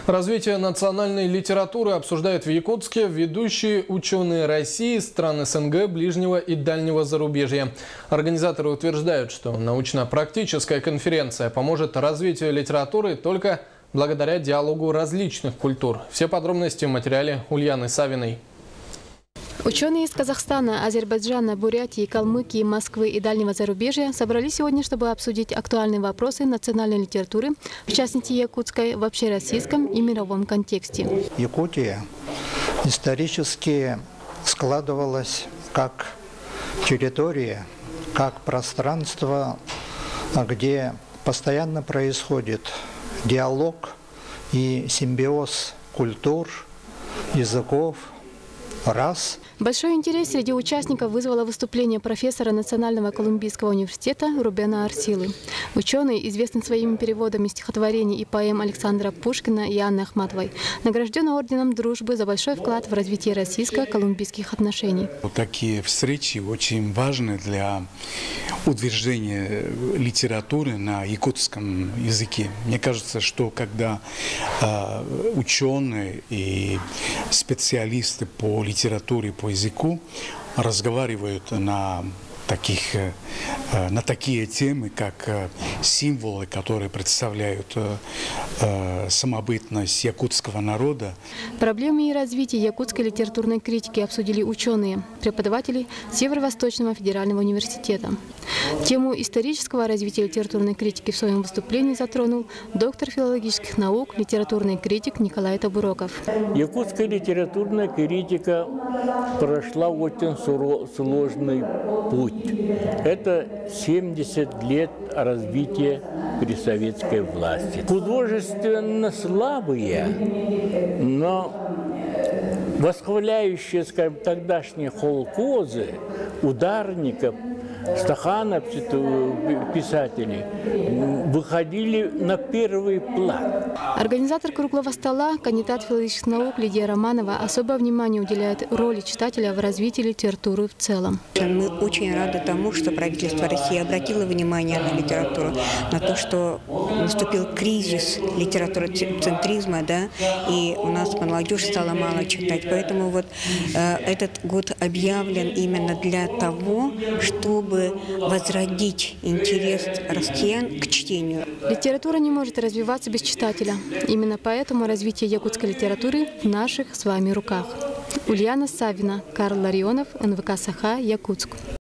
Развитие национальной литературы обсуждают в Якутске ведущие ученые России, стран СНГ, ближнего и дальнего зарубежья. Организаторы утверждают, что научно-практическая конференция поможет развитию литературы только благодаря диалогу различных культур. Все подробности в материале Ульяны Савиной. Ученые из Казахстана, Азербайджана, Бурятии, Калмыкии, Москвы и дальнего зарубежья собрались сегодня, чтобы обсудить актуальные вопросы национальной литературы, в частности якутской, в общероссийском и мировом контексте. Якутия исторически складывалась как территория, как пространство, где постоянно происходит диалог и симбиоз культур, языков, рас. Большой интерес среди участников вызвало выступление профессора Национального колумбийского университета Рубена Арсилы. Ученый, известный своими переводами стихотворений и поэм Александра Пушкина и Анны Ахматовой, награжден орденом дружбы за большой вклад в развитие российско-колумбийских отношений. Такие встречи очень важны для утверждения литературы на якутском языке. Мне кажется, что когда ученые и специалисты по литературе, по языку разговаривают на такие темы, как символы, которые представляют самобытность якутского народа. Проблемы и развитие якутской литературной критики обсудили ученые, преподаватели Северо-Восточного федерального университета. Тему исторического развития литературной критики в своем выступлении затронул доктор филологических наук, литературный критик Николай Табуроков. Якутская литературная критика прошла очень сложный путь. Это 70 лет развития при советской власти. Художественно слабые, но восхваляющие, скажем, тогдашние холкозы, ударников, стаханов, писателей, выходили на первый план. Организатор круглого стола, кандидат филологических наук Лидия Романова, особое внимание уделяет роли читателя в развитии литературы в целом. Мы очень рады тому, что правительство России обратило внимание на литературу, на то, что наступил кризис литературоцентризма, да, и у нас молодежь стала мало читать. Поэтому вот этот год объявлен именно для того, чтобы возродить интерес россиян к чтению. Литература не может развиваться без читателя. Именно поэтому развитие якутской литературы в наших с вами руках. Ульяна Савина, Карл Ларионов, НВК Саха, Якутск.